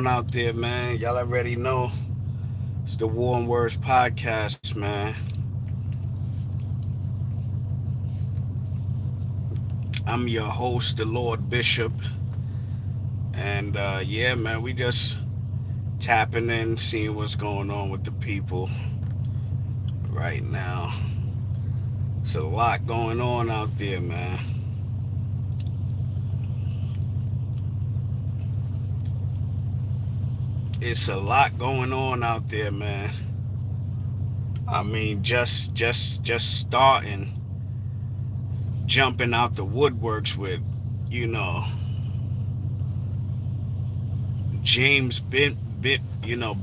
out there, man? Y'all already know it's the War and Words podcast, man. I'm your host, the Lord Bishop, and yeah, man, we just tapping in, seeing what's going on with the people right now. It's a lot going on out there, man. It's a lot going on out there, man. I mean, just starting, jumping out the woodworks with, you know,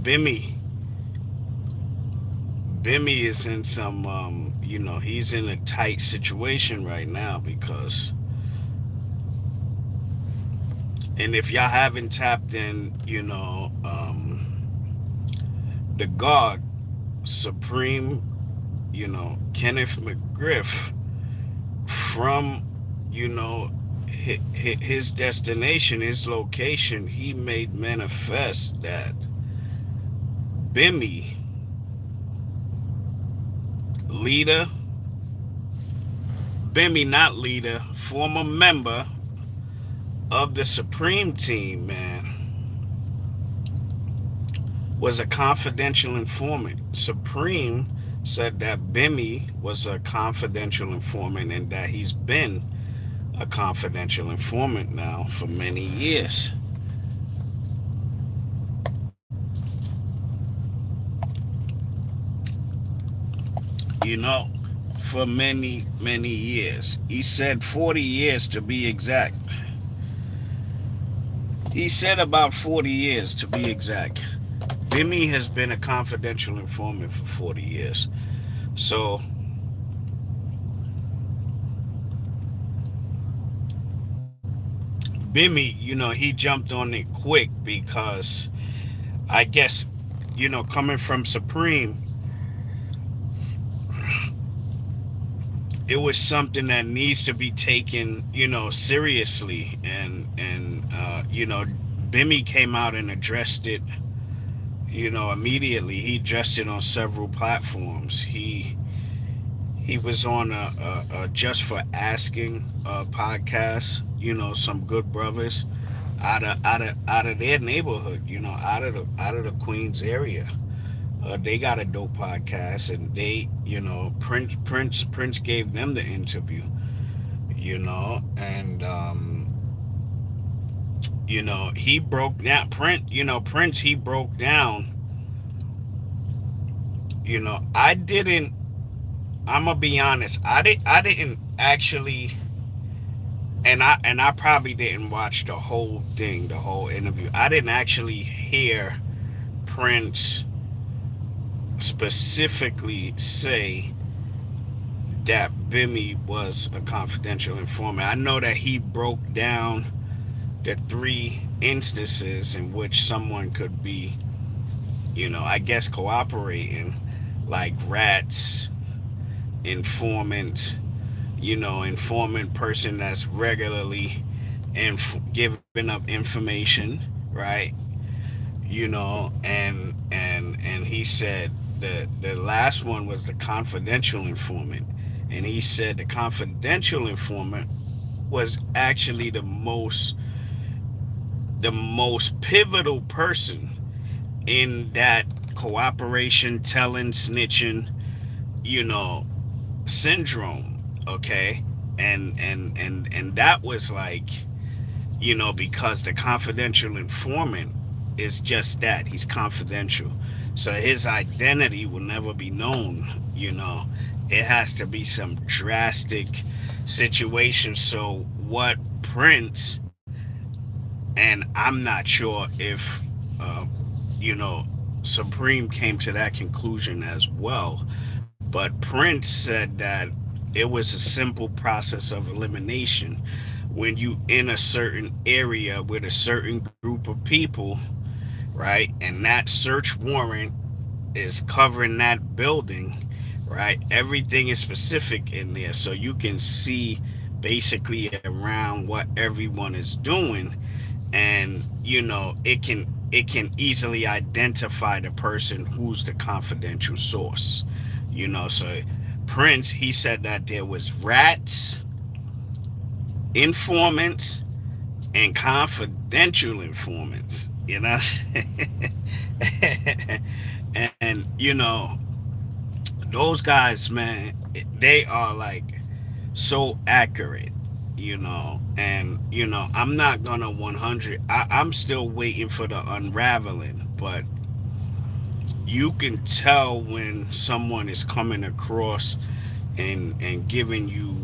Bimmy. Bimmy is in some, he's in a tight situation right now because, and if y'all haven't tapped in, the God, Supreme, Kenneth McGriff, from, you know, his destination, his location, he made manifest that Bimmy, leader, Bimmy, not leader, former member of the Supreme team, man, was a confidential informant. Supreme said that Bimmy was a confidential informant and that he's been a confidential informant now for many years. You know, for many, many years. He said 40 years to be exact. He said about 40 years to be exact. Bimmy has been a confidential informant for 40 years. So, Bimmy, he jumped on it quick because I guess, coming from Supreme, it was something that needs to be taken, seriously. And Bimmy came out and addressed it, immediately. He addressed it on several platforms. He was on a Just for Asking podcast. Some good brothers out of their neighborhood. Out of the Queens area. They got a dope podcast, and Prince gave them the interview. And he broke down Prince. He broke down. I didn't. I'm gonna be honest. I didn't actually, and I probably didn't watch the whole thing, the whole interview. I didn't actually hear Prince specifically say that Bimmy was a confidential informant. I know that he broke down the three instances in which someone could be, I guess, cooperating, like rats, informant, informant person that's regularly giving up information, right? And he said the last one was the confidential informant, and he said the confidential informant was actually the most pivotal person in that cooperation, telling, snitching, you know, syndrome. Okay, and that was like, because the confidential informant is just that, he's confidential, so his identity will never be known. It has to be some drastic situation. So what Prince, and I'm not sure if uh, you know Supreme came to that conclusion as well, but Prince said that it was a simple process of elimination. When you in a certain area with a certain group of people, right, and that search warrant is covering that building, right, everything is specific in there, so you can see basically around what everyone is doing. And it can it can easily identify the person who's the confidential source. So Prince, he said that there was rats, informants, and confidential informants. And those guys, man, they are like so accurate. And I'm not gonna 100. I'm still waiting for the unraveling, but you can tell when someone is coming across and giving you,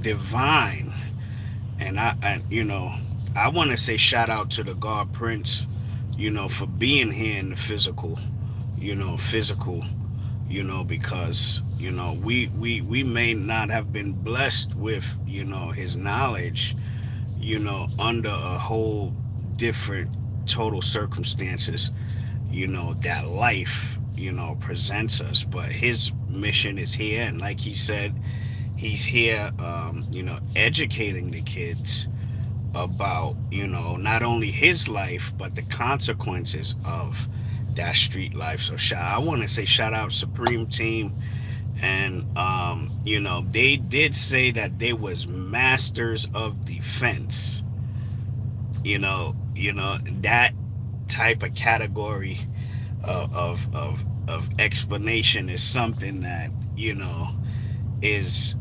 divine. And I want to say shout out to the God Prince, for being here in the physical, because we may not have been blessed with his knowledge, under a whole different total circumstances, that life presents us. But his mission is here, and like he said, he's here, educating the kids about not only his life but the consequences of that street life. So I want to say shout out Supreme Team. And they did say that they was masters of defense. That type of category of explanation is something that is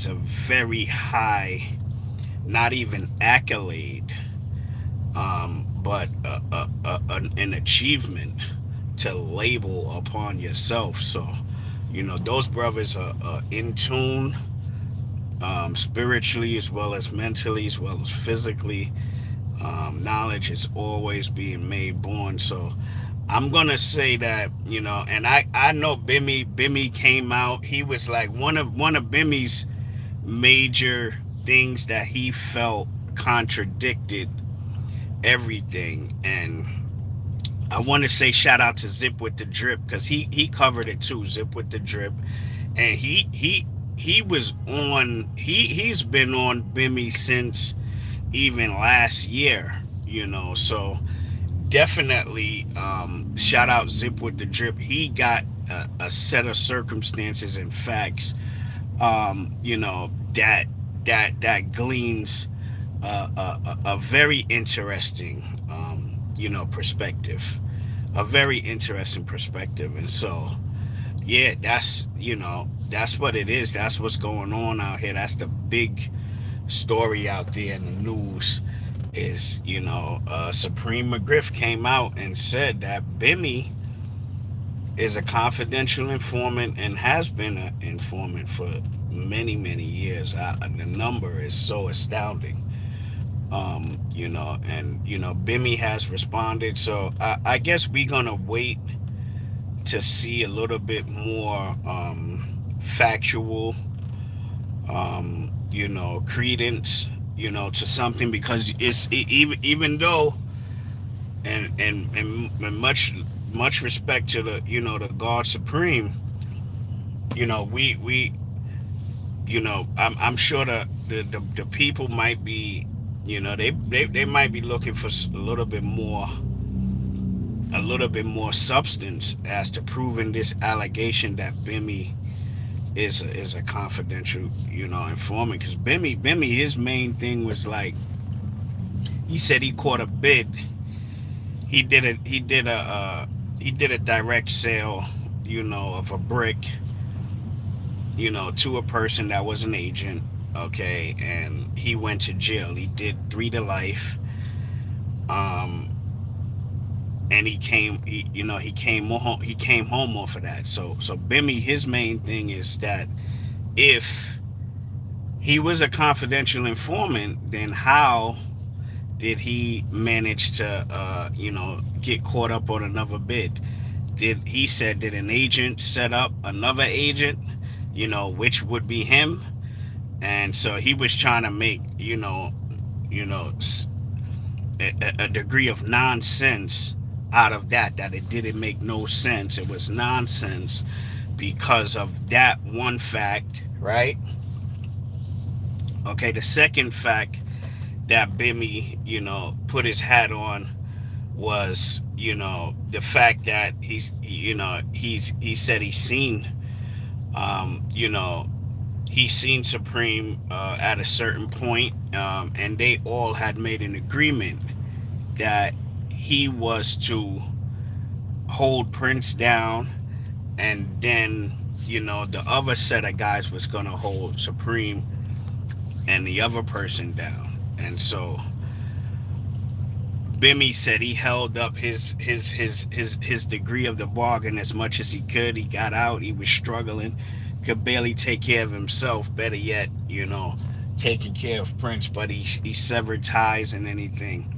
a very high, not even accolade, but an achievement to label upon yourself. So those brothers are in tune, spiritually as well as mentally as well as physically. Knowledge is always being made born. So I'm gonna say that, and I know Bimmy came out. He was like one of Bimmy's major things that he felt contradicted everything. And I want to say shout out to Zip with the Drip, because he covered it too. Zip with the Drip, and he was on. He's been on Bimmy since even last year. So definitely, shout out Zip with the Drip. He got a set of circumstances and facts, that gleans a very interesting, perspective, a very interesting perspective. And so, yeah, that's what it is. That's what's going on out here. That's the big story out there in the news. Is Supreme McGriff came out and said that Bimmy is a confidential informant and has been an informant for many years. The number is so astounding. And Bimmy has responded. So I guess we're gonna wait to see a little bit more, factual, credence, to something, because even though, and much respect to the God Supreme, we I'm sure the people might be, they might be looking for a little bit more substance as to proving this allegation that Bimmy is a confidential, informant. Because Bimmy, his main thing was like, he said he caught a bid. He did a direct sale, of a brick, to a person that was an agent. Okay, and he went to jail. He did 3 to life. Um, and he came home off of that. So Bimmy, his main thing is that if he was a confidential informant, then how did he manage to get caught up on another bid? Did an agent set up another agent, which would be him? And so he was trying to make you know a degree of nonsense out of that it didn't make no sense. It was nonsense because of that one fact, right? Okay, the second fact that Bimmy, put his hat on, was, the fact that he said you know, he's seen Supreme at a certain point, and they all had made an agreement that he was to hold Prince down, and then the other set of guys was gonna hold Supreme and the other person down. And so Bimmy said he held up his degree of the bargain as much as he could. He got out. He was struggling, could barely take care of himself. Better yet, taking care of Prince. But he severed ties and anything.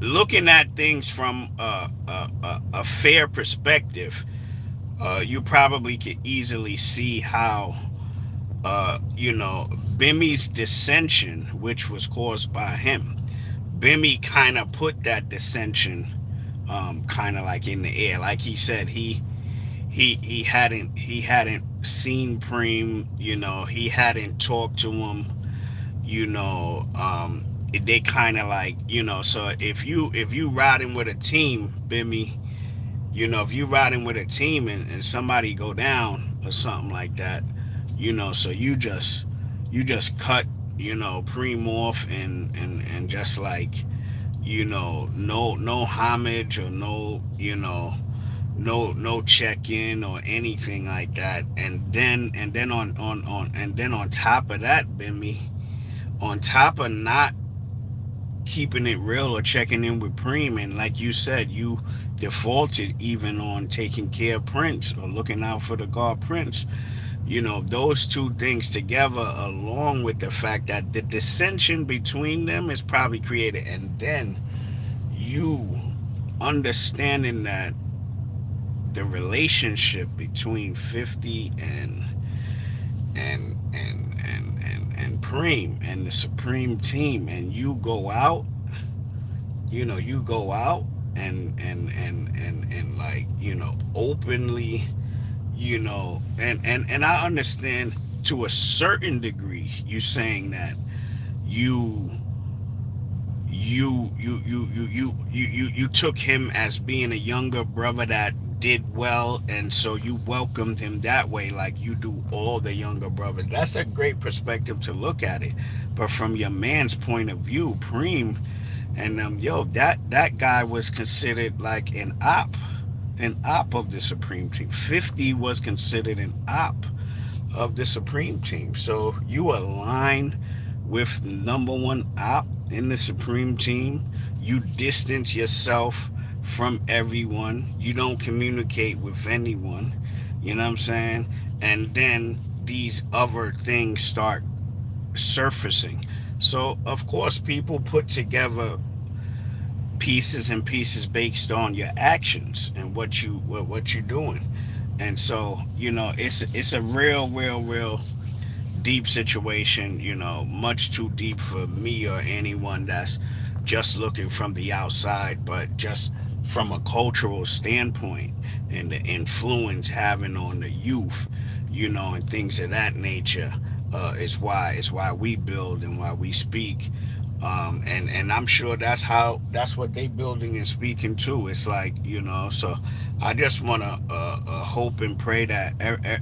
Looking at things from a fair perspective, you probably could easily see how Bimmy's dissension, which was caused by him. Bimmy kind of put that dissension kind of like in the air. Like he said, he hadn't seen Preme. He hadn't talked to him. They kind of like So if you riding with a team, Bimmy, if you riding with a team and somebody go down or something like that, so you just cut Preme off, and just like no homage, or no check in or anything like that. And then on top of that, Bimmy, on top of not keeping it real or checking in with Preme, and like you said, you defaulted even on taking care of Prince or looking out for the god Prince. Those two things together, along with the fact that the dissension between them is probably created, and then you understanding that the relationship between 50 and Preme and the Supreme Team, and you go out and like openly, and I understand to a certain degree you saying that you you took him as being a younger brother that did well, and so you welcomed him that way, like you do all the younger brothers. That's a great perspective to look at it. But from your man's point of view, Preme, and that guy was considered like an op of the Supreme Team. 50 was considered an op of the Supreme Team. So you align with the number one op in the Supreme Team. You distance yourself from everyone. You don't communicate with anyone. You know what I'm saying? And then these other things start surfacing. So of course people put together pieces and pieces based on your actions and what you're doing. And so it's a real deep situation, much too deep for me or anyone that's just looking from the outside. But just from a cultural standpoint, and the influence having on the youth, and things of that nature, is why we build and why we speak. And I'm sure that's what they building and speaking too. It's like, so I just want to hope and pray that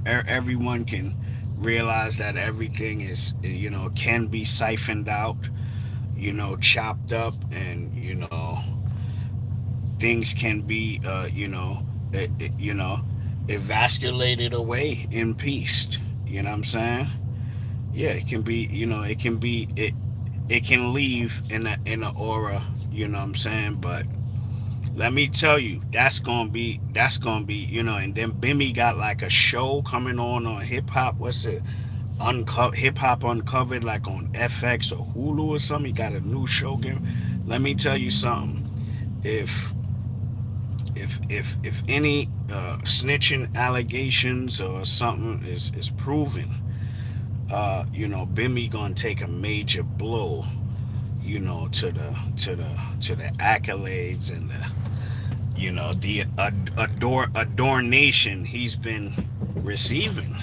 everyone can realize that everything is, can be siphoned out, chopped up, and things can be, evacuated away in peace. You know what I'm saying? Yeah, it can be, it can leave in a aura, what I'm saying? But let me tell you, that's gonna be, and then Bimmy got like a show coming on hip hop. What's it? Hip hop uncovered, like on FX or Hulu or something. He got a new show game. Let me tell you something. If if any snitching allegations or something is proven, Bimmy gonna take a major blow, to the accolades and the adornation he's been receiving.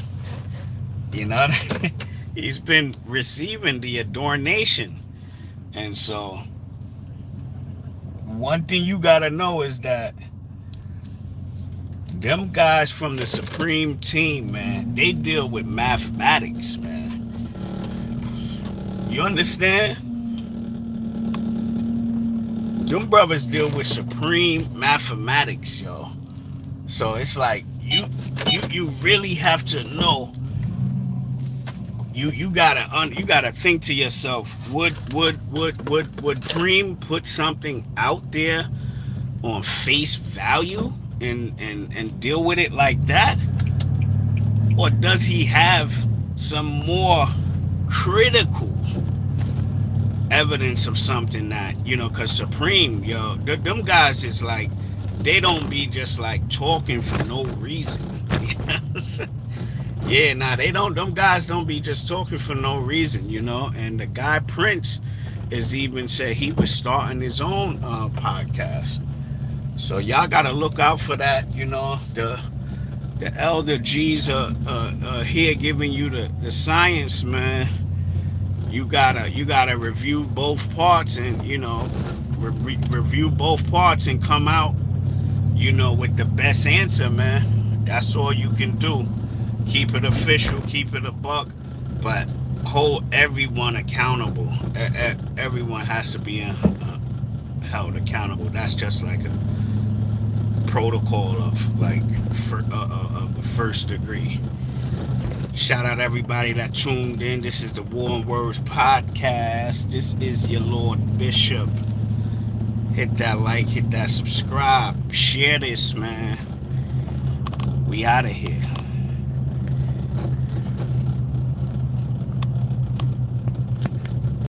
You know, he's been receiving the adornation, and so one thing you gotta know is that them guys from the Supreme Team, man, they deal with mathematics, man. You understand? Them brothers deal with supreme mathematics, yo. So it's like you really have to know. You gotta think to yourself, would Preme put something out there on face value and deal with it like that? Or does he have some more critical evidence of something that, because Supreme, yo, them guys is like, they don't be just like talking for no reason. Yeah, nah, they don't. Them guys don't be just talking for no reason, And the guy Prince is even said he was starting his own podcast. So y'all gotta look out for that. The elder G's are here giving you the science, man. You gotta review both parts and review both parts and come out with the best answer, man. That's all you can do. Keep it official, keep it a buck, but hold everyone accountable. Everyone has to be held accountable. That's just like a protocol of of the first degree. Shout out everybody that tuned in. This is the War and Words podcast. This is your Lord Bishop. Hit that like, hit that subscribe, share this, man. We out of here.